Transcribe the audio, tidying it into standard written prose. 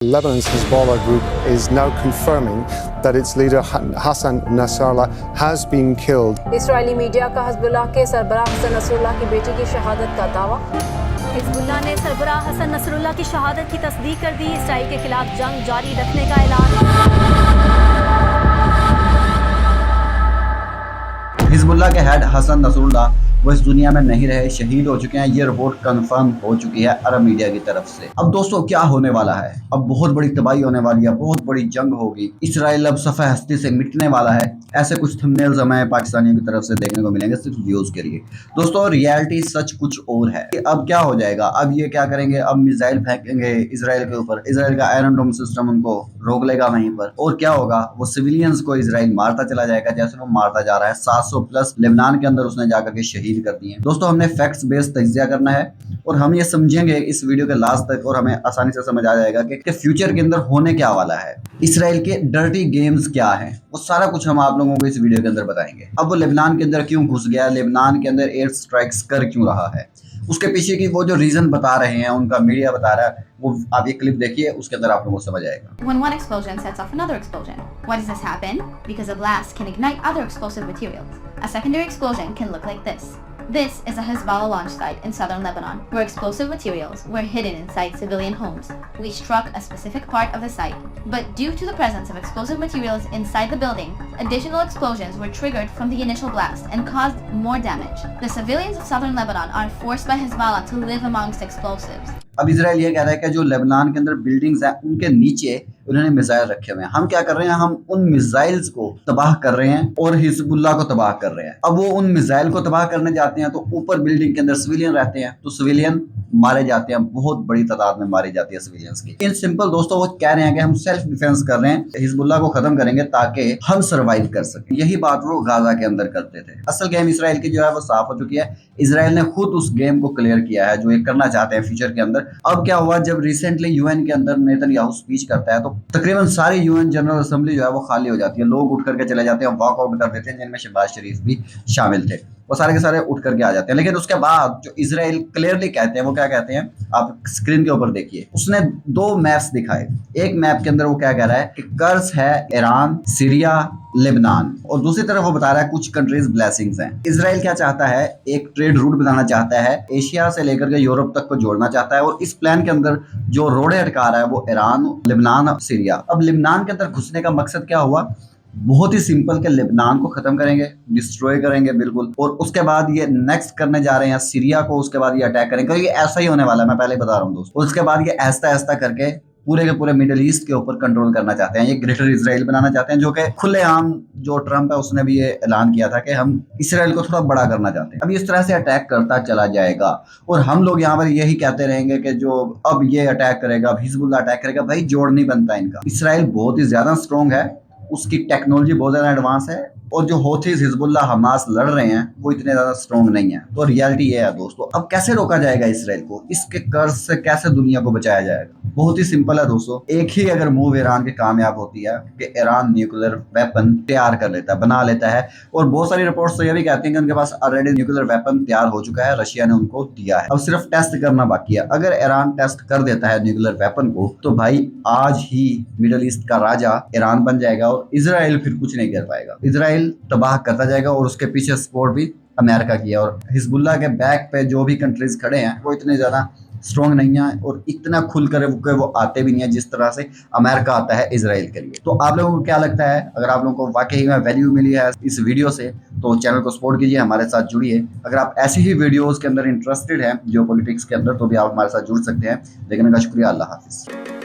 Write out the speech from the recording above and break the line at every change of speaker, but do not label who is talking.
Lebanon's Hezbollah group is now confirming that its leader Hassan Nasrallah has been killed.
Israeli media का Hezbollah के सरबराह Hasan Nasrallah की बेटी की शहादत का दावा।
हिजबुल्लाह ने सरबराह हसन नसरुल्लाह की शहादत की तस्दीक कर दी। इसराइल के खिलाफ जंग जारी रखने का ऐलान।
हिजबुल्लाह के हेड हसन नसरुल्लाह वो इस दुनिया में नहीं रहे, शहीद हो चुके हैं। ये रिपोर्ट कंफर्म हो चुकी है अरब मीडिया की तरफ से। अब दोस्तों क्या होने वाला है, अब बहुत बड़ी तबाही होने वाली है, बहुत बड़ी जंग होगी। इसराइल अब सफ़े हस्ती से मिटने वाला है। ऐसे कुछ थंबनेल्स हमें पाकिस्तानियों की तरफ से देखने को मिलेंगे सिर्फ व्यूज के लिए। दोस्तों रियलिटी सच कुछ और है। अब क्या हो जाएगा, अब ये क्या करेंगे, अब मिसाइल फेंकेंगे इसराइल के ऊपर। इसराइल का आयरन डोम सिस्टम उनको रोक लेगा वहीं पर, और क्या होगा, वो सिविलियंस को इसराइल मारता चला जाएगा जैसे वो मारता जा रहा है। 700 प्लस लेबनान के अंदर उसने जाकर के शहीद कर दिए। दोस्तों हमने फैक्ट्स बेस्ड तजिया करना है और हम ये समझेंगे इस वीडियो के लास्ट तक, और हमें आसानी से समझ आ जाएगा कि फ्यूचर के अंदर होने क्या वाला है, इसराइल के डर्टी गेम्स क्या हैं, वो सारा कुछ हम आप लोगों को इस वीडियो के अंदर बताएंगे। अब वो लेबनान के अंदर क्यों घुस गया, लेबनान के अंदर एयर स्ट्राइक्स कर क्यों रहा है, उसके पीछे की वो जो रीजन बता रहे हैं, उनका मीडिया बता रहा है, वो आप ये क्लिप देखिए, उसके अंदर आप लोगों को समझ आएगा।
When one explosion sets off another explosion, why does this happen? Because a blast can ignite other explosive materials. A secondary explosion can look like this. This is a Hezbollah launch site in southern Lebanon, where explosive materials were hidden inside civilian homes. We struck a specific part of the site, but due to the presence of explosive materials inside the building, additional explosions were triggered from the initial blast and caused more damage. The civilians of southern Lebanon are forced by Hezbollah to live amongst explosives.
अब Israel ये कह रहा है कि जो Lebanon के अंदर buildings हैं उनके नीचे उन्होंने मिसाइल रखे हुए हैं। हम क्या कर रहे हैं, हम उन मिसाइल्स को तबाह कर रहे हैं और हिजबुल्लाह को तबाह कर रहे हैं। अब वो उन मिसाइल को तबाह करने जाते हैं तो ऊपर बिल्डिंग के अंदर सिविलियन रहते हैं, तो सिविलियन मारे जाते हैं, बहुत बड़ी तादाद में मारी जाती है सिविलियंस की। इन सिंपल दोस्तों वो कह रहे हैं कि हम सेल्फ डिफेंस कर रहे हैं, हिजबुल्लाह को खत्म करेंगे ताकि हम सर्वाइव कर सकें। यही बात वो गाजा के अंदर करते थे। असल गेम इसराइल की जो है वो साफ हो चुकी है। इसराइल ने खुद उस गेम को क्लियर किया है जो ये करना चाहते हैं फ्यूचर के अंदर। अब क्या हुआ, जब रिसेंटली यूएन के अंदर नेतन्याहू स्पीच करता है तो तकरीबन सारी यूएन जनरल असेंबली जो है वो खाली हो जाती है। लोग उठ करके चले जाते हैं, वॉकआउट कर देते हैं, जिनमें शहबाज शरीफ भी शामिल थे। वो सारे के सारे उठ करके आ जाते हैं। लेकिन उसके बाद जो इसराइल क्लियरली कहते हैं, वो क्या कहते हैं, आप स्क्रीन के ऊपर देखिए। उसने 2 मैप्स दिखाए। एक मैप के अंदर वो क्या कह रहा है कि कर्ज है ईरान, सीरिया, लेबनान, और दूसरी तरफ वो बता रहा है कुछ कंट्रीज ब्लेसिंग्स हैं। इसराइल क्या चाहता है, एक ट्रेड रूट बनाना चाहता है, एशिया से लेकर के यूरोप तक को जोड़ना चाहता है, और इस प्लान के अंदर जो रोडे अटका रहा है वो ईरान, लेबनान, सीरिया। अब लेबनान के अंदर घुसने का मकसद क्या हुआ, बहुत ही सिंपल के लेबनान को खत्म करेंगे, डिस्ट्रॉय करेंगे बिल्कुल, और उसके बाद ये नेक्स्ट करने जा रहे हैं सीरिया को, उसके बाद ये अटैक करेंगे। ये ऐसा ही होने वाला है, मैं पहले बता रहा हूँ दोस्तों। उसके बाद ये ऐसा ऐसा करके पूरे के पूरे मिडिल ईस्ट के ऊपर कंट्रोल करना चाहते हैं। ये ग्रेटर इसराइल बनाना चाहते हैं, जो कि खुलेआम जो ट्रम्प है उसने भी ये ऐलान किया था कि हम इसराइल को थोड़ा बड़ा करना चाहते हैं। अब इस तरह से अटैक करता चला जाएगा और हम लोग यहाँ पर यही कहते रहेंगे कि जो अब ये अटैक करेगा, अब हिजबुल्लाह अटैक करेगा। भाई जोड़ नहीं बनता इनका। इसराइल बहुत ही ज्यादा स्ट्रॉन्ग है, उसकी टेक्नोलॉजी बहुत ज्यादा एडवांस है, और जो होथीज, हिजबुल्लाह, हमास लड़ रहे हैं वो इतने ज्यादा स्ट्रॉन्ग नहीं है। तो रियलिटी ये है दोस्तों। अब कैसे रोका जाएगा इसराइल को, इसके कर्ज से कैसे दुनिया को बचाया जाएगा, बहुत ही सिंपल है दोस्तों। एक ही अगर मूव ईरान की कामयाब होती है कि ईरान न्यूक्लियर वेपन तैयार कर लेता है, बना लेता है, और बहुत सारी रिपोर्ट्स तो ये भी कहती हैं कि उनके पास ऑलरेडी न्यूक्लियर वेपन तैयार हो चुका है, रशिया ने उनको दिया है, अब सिर्फ टेस्ट करना बाकी है। अगर ईरान टेस्ट कर देता है न्यूक्लियर वेपन को तो भाई आज ही मिडिल ईस्ट का राजा ईरान बन जाएगा और इसराइल फिर कुछ नहीं कर पाएगा। इसराइल तबाह करता जाएगा, और उसके पीछे सपोर्ट भी अमेरिका की है। और हिजबुल्लाह के बैक पे जो भी कंट्रीज खड़े हैं वो इतने ज्यादा स्ट्रॉन्ग नहीं है और इतना खुल कर वो आते भी नहीं है जिस तरह से अमेरिका आता है इसराइल के लिए। तो आप लोगों को क्या लगता है, अगर आप लोगों को वाकई में वैल्यू मिली है इस वीडियो से तो चैनल को सपोर्ट कीजिए, हमारे साथ जुड़िए। अगर आप ऐसी ही वीडियोस के अंदर इंटरेस्टेड हैं जियोपॉलिटिक्स के अंदर तो भी आप हमारे साथ जुड़ सकते हैं। देखने का शुक्रिया। अल्लाह हाफिज।